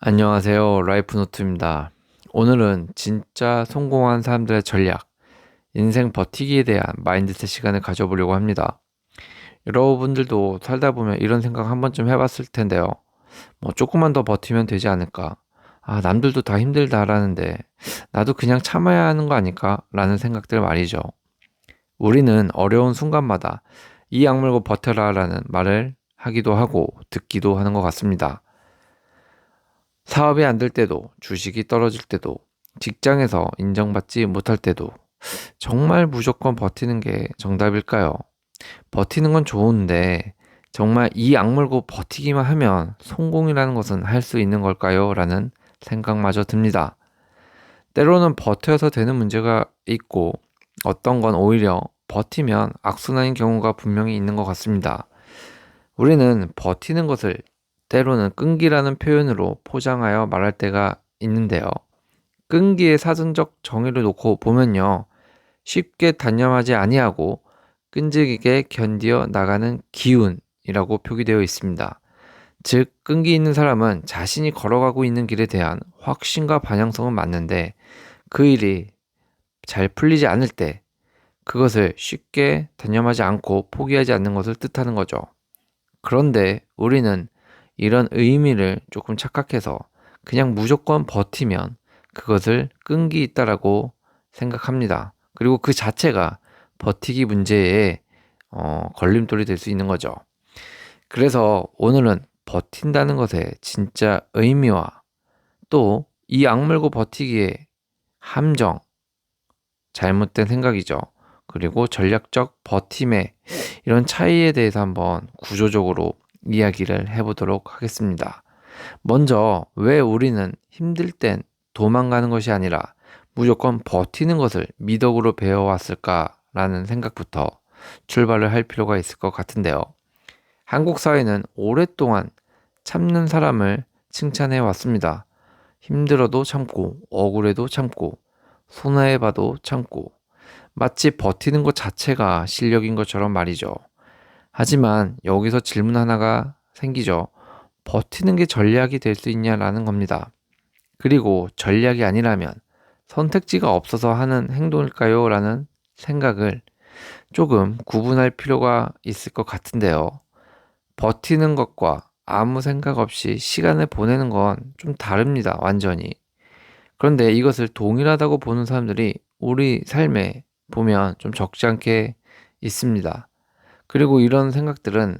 안녕하세요. 라이프노트입니다. 오늘은 진짜 성공한 사람들의 전략, 인생 버티기에 대한 마인드셋 시간을 가져보려고 합니다. 여러분들도 살다 보면 이런 생각 한 번쯤 해봤을 텐데요. 조금만 더 버티면 되지 않을까? 남들도 다 힘들다라는데, 나도 그냥 참아야 하는 거 아닐까? 라는 생각들 말이죠. 우리는 어려운 순간마다 이 악물고 버텨라 라는 말을 하기도 하고 듣기도 하는 것 같습니다. 사업이 안 될 때도, 주식이 떨어질 때도, 직장에서 인정받지 못할 때도, 정말 무조건 버티는 게 정답일까요? 버티는 건 좋은데, 정말 이 악물고 버티기만 하면 성공이라는 것은 할 수 있는 걸까요? 라는 생각마저 듭니다. 때로는 버텨서 되는 문제가 있고, 어떤 건 오히려 버티면 악순환인 경우가 분명히 있는 것 같습니다. 우리는 버티는 것을 때로는 끈기라는 표현으로 포장하여 말할 때가 있는데요. 끈기의 사전적 정의를 놓고 보면요. 쉽게 단념하지 아니하고 끈질기게 견디어 나가는 기운이라고 표기되어 있습니다. 즉, 끈기 있는 사람은 자신이 걸어가고 있는 길에 대한 확신과 반영성은 맞는데 그 일이 잘 풀리지 않을 때 그것을 쉽게 단념하지 않고 포기하지 않는 것을 뜻하는 거죠. 그런데 우리는 이런 의미를 조금 착각해서 그냥 무조건 버티면 그것을 끈기 있다라고 생각합니다. 그리고 그 자체가 버티기 문제에 걸림돌이 될 수 있는 거죠. 그래서 오늘은 버틴다는 것의 진짜 의미와 또 이 악물고 버티기의 함정, 잘못된 생각이죠. 그리고 전략적 버팀의 이런 차이에 대해서 한번 구조적으로 이야기를 해보도록 하겠습니다. 먼저 왜 우리는 힘들 땐 도망가는 것이 아니라 무조건 버티는 것을 미덕으로 배워왔을까라는 생각부터 출발을 할 필요가 있을 것 같은데요. 한국 사회는 오랫동안 참는 사람을 칭찬해 왔습니다. 힘들어도 참고, 억울해도 참고, 손해봐도 참고, 마치 버티는 것 자체가 실력인 것처럼 말이죠. 하지만 여기서 질문 하나가 생기죠. 버티는 게 전략이 될 수 있냐라는 겁니다. 그리고 전략이 아니라면 선택지가 없어서 하는 행동일까요? 라는 생각을 조금 구분할 필요가 있을 것 같은데요. 버티는 것과 아무 생각 없이 시간을 보내는 건 좀 다릅니다. 완전히. 그런데 이것을 동일하다고 보는 사람들이 우리 삶에 보면 좀 적지 않게 있습니다. 그리고 이런 생각들은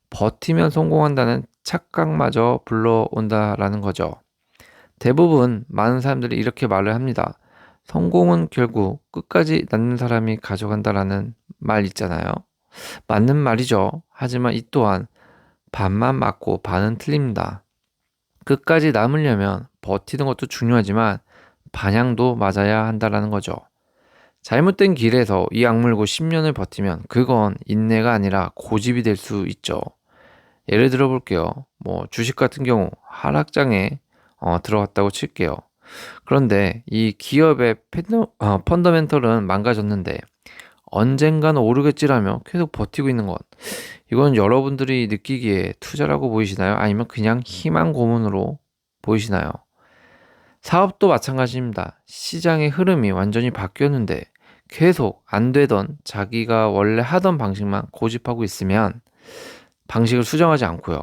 버티면 성공한다는 착각마저 불러온다라는 거죠. 대부분 많은 사람들이 이렇게 말을 합니다. 성공은 결국 끝까지 낳는 사람이 가져간다라는 말 있잖아요. 맞는 말이죠. 하지만 이 또한 반만 맞고 반은 틀립니다. 끝까지 남으려면 버티는 것도 중요하지만 반향도 맞아야 한다라는 거죠. 잘못된 길에서 이 악물고 10년을 버티면 그건 인내가 아니라 고집이 될 수 있죠. 예를 들어 볼게요. 주식 같은 경우 하락장에 들어갔다고 칠게요. 그런데 이 기업의 펀더멘털은 망가졌는데 언젠가는 오르겠지라며 계속 버티고 있는 것. 이건 여러분들이 느끼기에 투자라고 보이시나요? 아니면 그냥 희망 고문으로 보이시나요? 사업도 마찬가지입니다. 시장의 흐름이 완전히 바뀌었는데 계속 안 되던 자기가 원래 하던 방식만 고집하고 있으면 방식을 수정하지 않고요.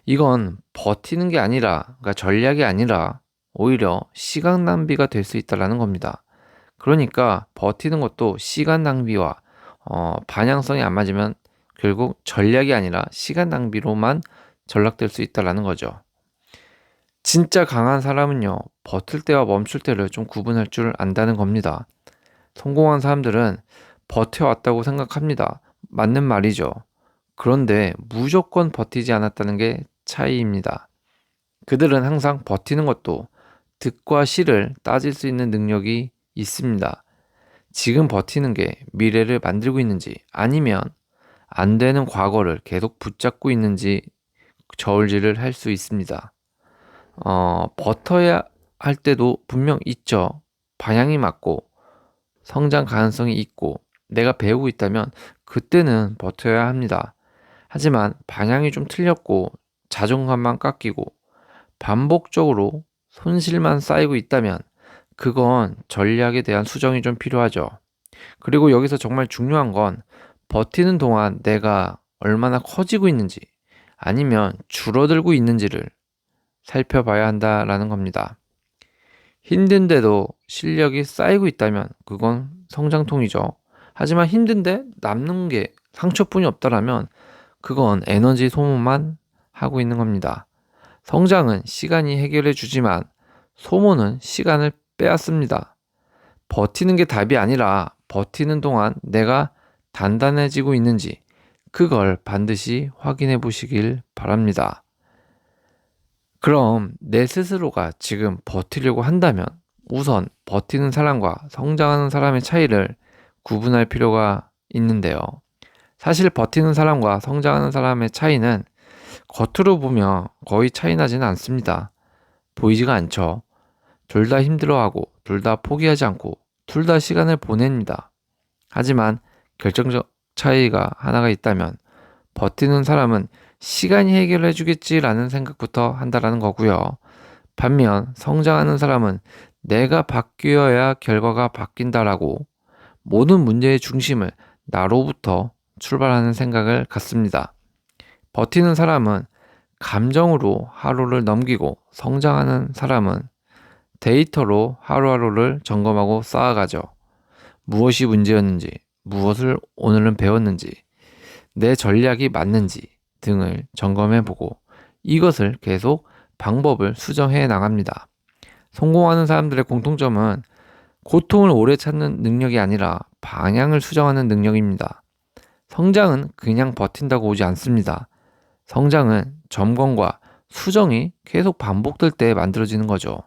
이건 버티는 게 아니라, 그러니까 전략이 아니라 오히려 시간 낭비가 될 수 있다라는 겁니다. 그러니까 버티는 것도 시간 낭비와 반영성이 안 맞으면 결국 전략이 아니라 시간 낭비로만 전락될 수 있다라는 거죠. 진짜 강한 사람은요, 버틸 때와 멈출 때를 좀 구분할 줄 안다는 겁니다. 성공한 사람들은 버텨왔다고 생각합니다. 맞는 말이죠. 그런데 무조건 버티지 않았다는 게 차이입니다. 그들은 항상 버티는 것도 득과 실을 따질 수 있는 능력이 있습니다. 지금 버티는 게 미래를 만들고 있는지 아니면 안 되는 과거를 계속 붙잡고 있는지 저울질을 할 수 있습니다. 버텨야 할 때도 분명 있죠. 방향이 맞고 성장 가능성이 있고 내가 배우고 있다면 그때는 버텨야 합니다. 하지만 방향이 좀 틀렸고 자존감만 깎이고 반복적으로 손실만 쌓이고 있다면 그건 전략에 대한 수정이 좀 필요하죠. 그리고 여기서 정말 중요한 건 버티는 동안 내가 얼마나 커지고 있는지 아니면 줄어들고 있는지를 살펴봐야 한다라는 겁니다. 힘든데도 실력이 쌓이고 있다면 그건 성장통이죠. 하지만 힘든데 남는 게 상처뿐이 없다라면 그건 에너지 소모만 하고 있는 겁니다. 성장은 시간이 해결해 주지만 소모는 시간을 빼앗습니다. 버티는 게 답이 아니라 버티는 동안 내가 단단해지고 있는지 그걸 반드시 확인해 보시길 바랍니다. 그럼 내 스스로가 지금 버티려고 한다면 우선 버티는 사람과 성장하는 사람의 차이를 구분할 필요가 있는데요. 사실 버티는 사람과 성장하는 사람의 차이는 겉으로 보면 거의 차이 나지는 않습니다. 보이지가 않죠. 둘 다 힘들어하고 둘 다 포기하지 않고 둘 다 시간을 보냅니다. 하지만 결정적 차이가 하나가 있다면 버티는 사람은 시간이 해결해 주겠지라는 생각부터 한다라는 거고요. 반면 성장하는 사람은 내가 바뀌어야 결과가 바뀐다라고 모든 문제의 중심을 나로부터 출발하는 생각을 갖습니다. 버티는 사람은 감정으로 하루를 넘기고 성장하는 사람은 데이터로 하루하루를 점검하고 쌓아가죠. 무엇이 문제였는지, 무엇을 오늘은 배웠는지, 내 전략이 맞는지 등을 점검해보고 이것을 계속 방법을 수정해 나갑니다. 성공하는 사람들의 공통점은 고통을 오래 찾는 능력이 아니라 방향을 수정하는 능력입니다. 성장은 그냥 버틴다고 오지 않습니다. 성장은 점검과 수정이 계속 반복될 때 만들어지는 거죠.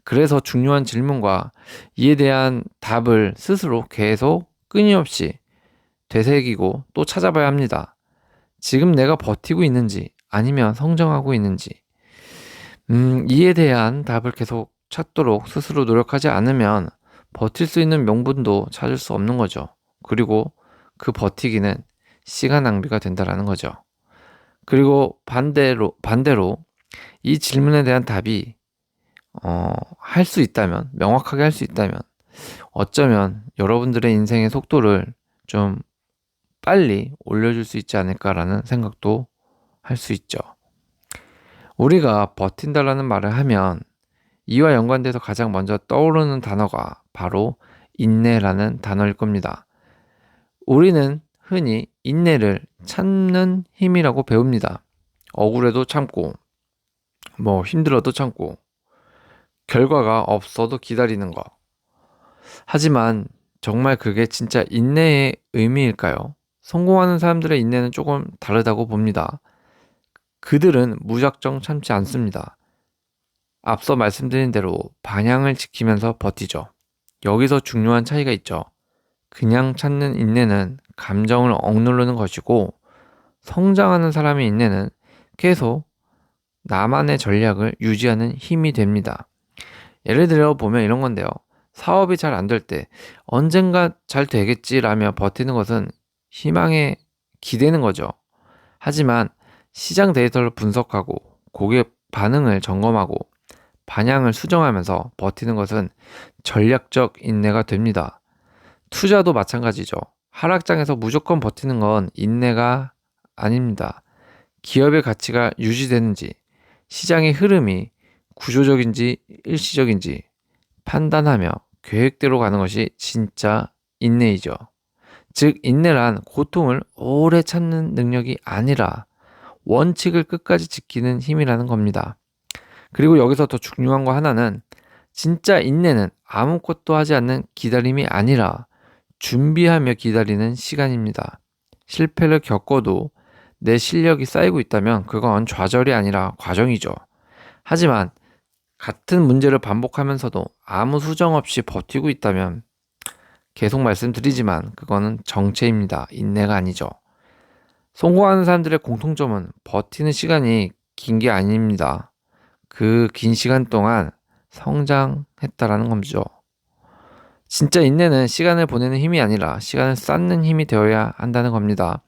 그래서 중요한 질문과 이에 대한 답을 스스로 계속 끊임없이 되새기고 또 찾아봐야 합니다. 지금 내가 버티고 있는지 아니면 성장하고 있는지 이에 대한 답을 계속 찾도록 스스로 노력하지 않으면 버틸 수 있는 명분도 찾을 수 없는 거죠. 그리고 그 버티기는 시간 낭비가 된다라는 거죠. 그리고 반대로 이 질문에 대한 답이 할 수 있다면, 명확하게 할 수 있다면 어쩌면 여러분들의 인생의 속도를 좀 빨리 올려줄 수 있지 않을까라는 생각도 할 수 있죠. 우리가 버틴다라는 말을 하면 이와 연관돼서 가장 먼저 떠오르는 단어가 바로 인내라는 단어일 겁니다. 우리는 흔히 인내를 참는 힘이라고 배웁니다. 억울해도 참고, 힘들어도 참고, 결과가 없어도 기다리는 거. 하지만 정말 그게 진짜 인내의 의미일까요? 성공하는 사람들의 인내는 조금 다르다고 봅니다. 그들은 무작정 참지 않습니다. 앞서 말씀드린 대로 방향을 지키면서 버티죠. 여기서 중요한 차이가 있죠. 그냥 참는 인내는 감정을 억누르는 것이고 성장하는 사람의 인내는 계속 나만의 전략을 유지하는 힘이 됩니다. 예를 들어 보면 이런 건데요. 사업이 잘 안 될 때 언젠가 잘 되겠지라며 버티는 것은 희망에 기대는 거죠. 하지만 시장 데이터를 분석하고 고객 반응을 점검하고 방향을 수정하면서 버티는 것은 전략적 인내가 됩니다. 투자도 마찬가지죠. 하락장에서 무조건 버티는 건 인내가 아닙니다. 기업의 가치가 유지되는지, 시장의 흐름이 구조적인지 일시적인지 판단하며 계획대로 가는 것이 진짜 인내이죠. 즉, 인내란 고통을 오래 참는 능력이 아니라 원칙을 끝까지 지키는 힘이라는 겁니다. 그리고 여기서 더 중요한 거 하나는 진짜 인내는 아무것도 하지 않는 기다림이 아니라 준비하며 기다리는 시간입니다. 실패를 겪어도 내 실력이 쌓이고 있다면 그건 좌절이 아니라 과정이죠. 하지만 같은 문제를 반복하면서도 아무 수정 없이 버티고 있다면 계속 말씀드리지만 그거는 정체입니다. 인내가 아니죠. 성공하는 사람들의 공통점은 버티는 시간이 긴 게 아닙니다. 그 긴 시간 동안 성장했다라는 거죠. 진짜 인내는 시간을 보내는 힘이 아니라 시간을 쌓는 힘이 되어야 한다는 겁니다.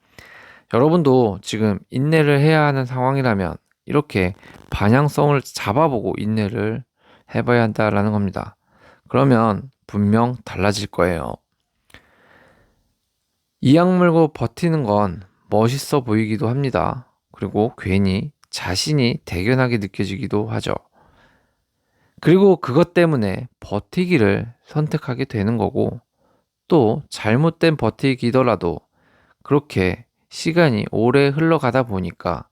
여러분도 지금 인내를 해야 하는 상황이라면 이렇게 방향성을 잡아보고 인내를 해봐야 한다라는 겁니다. 그러면 분명 달라질 거예요. 이악 물고 버티는 건 멋있어 보이기도 합니다. 그리고 괜히 자신이 대견하게 느껴지기도 하죠. 그리고 그것 때문에 버티기를 선택하게 되는 거고, 또 잘못된 버티기더라도 그렇게 시간이 오래 흘러가다 보니까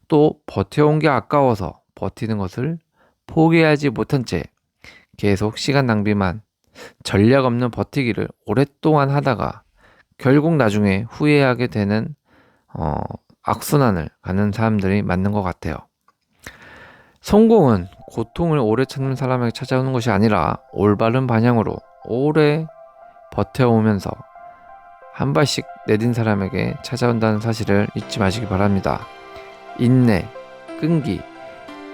또 버텨온 게 아까워서 버티는 것을 포기하지 못한 채 계속 시간 낭비만, 전략 없는 버티기를 오랫동안 하다가 결국 나중에 후회하게 되는 악순환을 가는 사람들이 맞는 것 같아요. 성공은 고통을 오래 참는 사람에게 찾아오는 것이 아니라 올바른 방향으로 오래 버텨오면서 한 발씩 내딘 사람에게 찾아온다는 사실을 잊지 마시기 바랍니다. 인내, 끈기,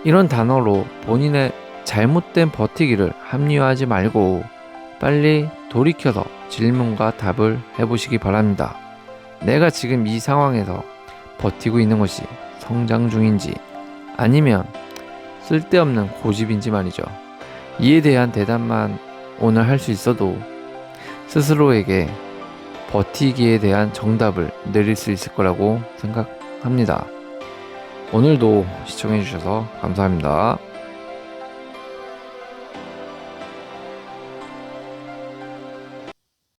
이런 단어로 본인의 잘못된 버티기를 합리화하지 말고 빨리 돌이켜서 질문과 답을 해보시기 바랍니다. 내가 지금 이 상황에서 버티고 있는 것이 성장 중인지 아니면 쓸데없는 고집인지 말이죠. 이에 대한 대답만 오늘 할 수 있어도 스스로에게 버티기에 대한 정답을 내릴 수 있을 거라고 생각합니다. 오늘도 시청해주셔서 감사합니다.